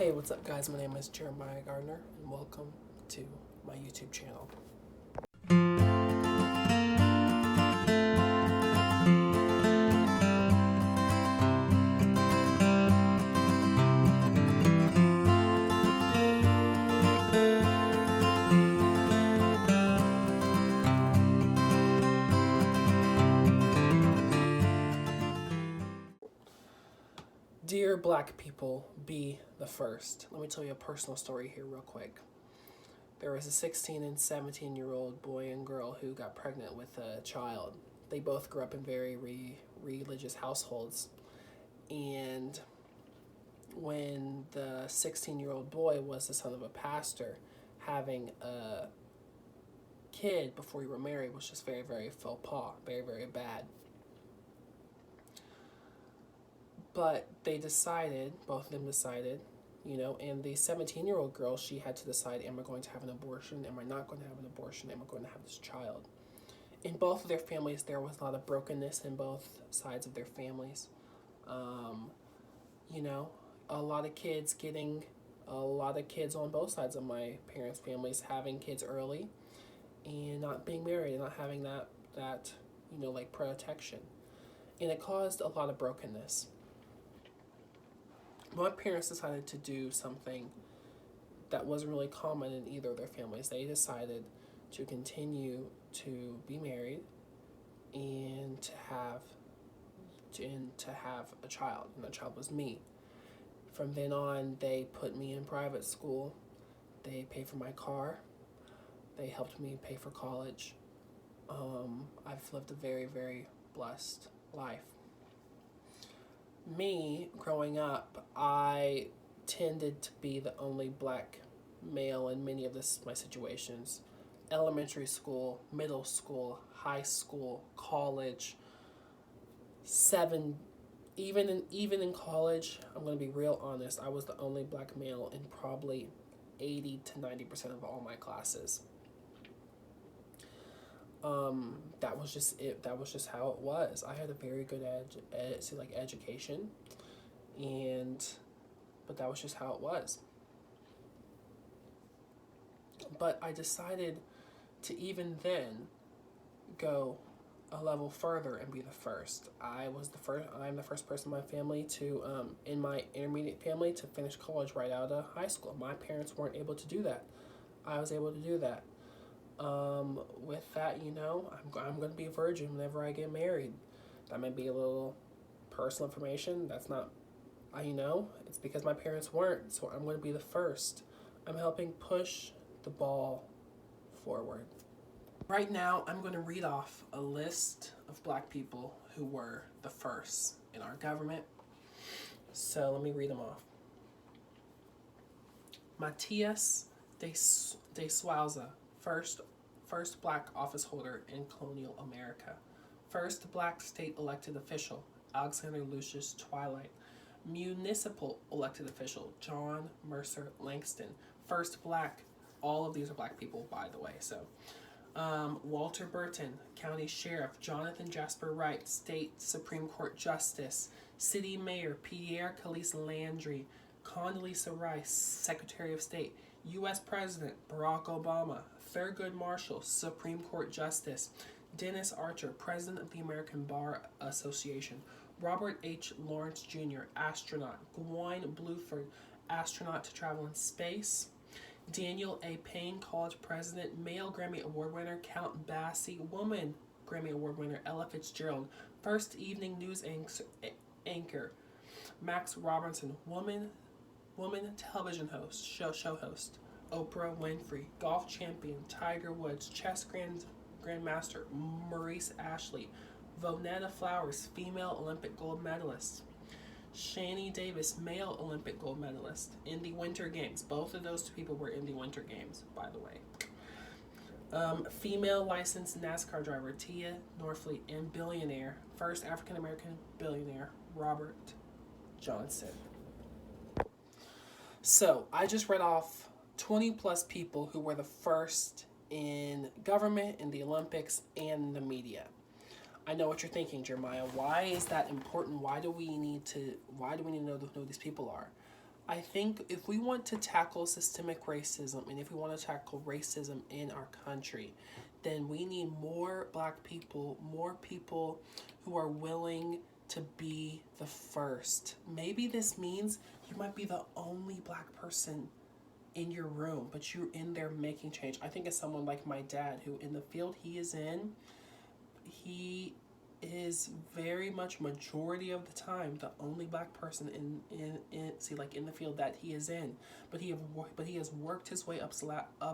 Hey, what's up, guys? My name is Jeremiah Gardner, and welcome to my YouTube channel. Dear Black people, be the first. Let me tell you a personal story here, real quick. There was a 16 and 17-year-old boy and girl who got pregnant with a child. They both grew up in very religious households. And when the 16-year-old boy was the son of a pastor, having a kid before you were married was just very, very faux pas, very, very bad. But they decided, both of them decided, and the 17-year-old girl, she had to decide, am I going to have an abortion? Am I not going to have an abortion? Am I going to have this child? In both of their families, there was a lot of brokenness in both sides of their families. A lot of kids on both sides of my parents' families having kids early and not being married and not having that protection. And it caused a lot of brokenness. My parents decided to do something that wasn't really common in either of their families. They decided to continue to be married and to have a child, and that child was me. From then on, they put me in private school. They paid for my car. They helped me pay for college. I've lived a very, very blessed life. Me, growing up, I tended to be the only black male in many of my situations. Elementary school, middle school, high school, college, even in college, I'm going to be real honest, I was the only black male in probably 80 to 90% of all my classes. That was just it. That was just how it was. I had a very good education, but that was just how it was. But I decided to even then go a level further and be the first. I'm the first person in my family in my intermediate family to finish college right out of high school. My parents weren't able to do that. I was able to do that. With that, I'm going to be a virgin whenever I get married. That may be a little personal information. That's not, it's because my parents weren't, so I'm going to be the first. I'm helping push the ball forward. Right now, I'm going to read off a list of black people who were the first in our government. So let me read them off. Matias de Souza, first black office holder in colonial America. First black state elected official, Alexander Lucius Twilight. Municipal elected official, John Mercer Langston. First black, all of these are black people, by the way. So, Walter Burton, county sheriff, Jonathan Jasper Wright, state Supreme Court justice, city mayor, Pierre Calise Landry, Condoleezza Rice, secretary of state, U.S. President Barack Obama, Thurgood Marshall, Supreme Court Justice, Dennis Archer, President of the American Bar Association, Robert H. Lawrence Jr., astronaut, Gwynne Bluford, astronaut to travel in space, Daniel A. Payne, college president, male Grammy Award winner, Count Basie, woman Grammy Award winner, Ella Fitzgerald, first evening news anchor, Max Robinson, woman television host, show host, Oprah Winfrey, golf champion, Tiger Woods, chess grandmaster, Maurice Ashley, Vonetta Flowers, female Olympic gold medalist, Shani Davis, male Olympic gold medalist, in the Winter Games. Both of those two people were in the Winter Games, by the way. Female licensed NASCAR driver, Tia Norfleet, and billionaire, first African-American billionaire, Robert Johnson. So, I just read off 20 plus people who were the first in government, in the Olympics, and the media. I know what you're thinking, Jeremiah. Why is that important? Why do we need to know who these people are? I think if we want to tackle systemic racism and if we want to tackle racism in our country, then we need more people who are willing to be the first. Maybe this means you might be the only black person in your room, but you're in there making change. I think it's someone like my dad, who in the field he is in, he is very much majority of the time the only black person in the field that he is in, but he has worked his way up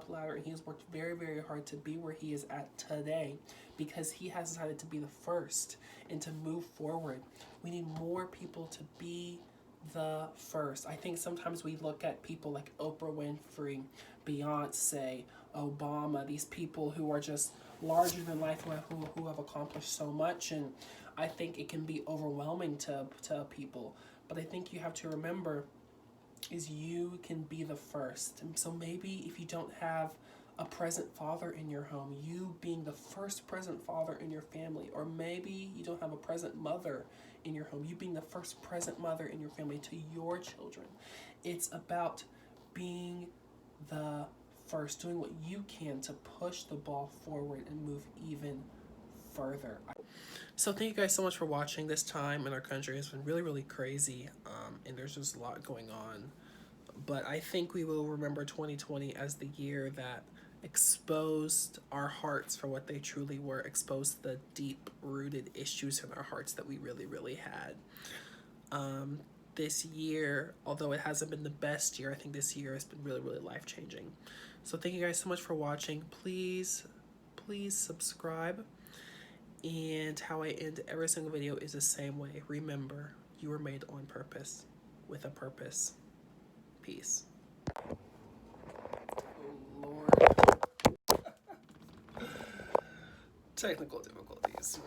ladder, and he has worked very, very hard to be where he is at today, because he has decided to be the first and to move forward. We need more people to be the first. I think sometimes we look at people like Oprah Winfrey, Beyonce, Obama, these people who are just larger than life, who have accomplished so much, and I think it can be overwhelming to people. But I think you have to remember is you can be the first. And so maybe if you don't have a present father in your home, you being the first present father in your family, or maybe you don't have a present mother in your home, you being the first present mother in your family to your children. It's about being the first, doing what you can to push the ball forward and move even further. So thank you guys so much for watching. This time in our country has been really, really crazy, and there's just a lot going on. But I think we will remember 2020 as the year that exposed our hearts for what they truly were, exposed the deep-rooted issues in our hearts that we really, really had. This year, although it hasn't been the best year, I think this year has been really, really life-changing. So thank you guys so much for watching. Please subscribe. And how I end every single video is the same way. Remember, you were made on purpose, with a purpose. Peace. Oh, Lord. Technical difficulties.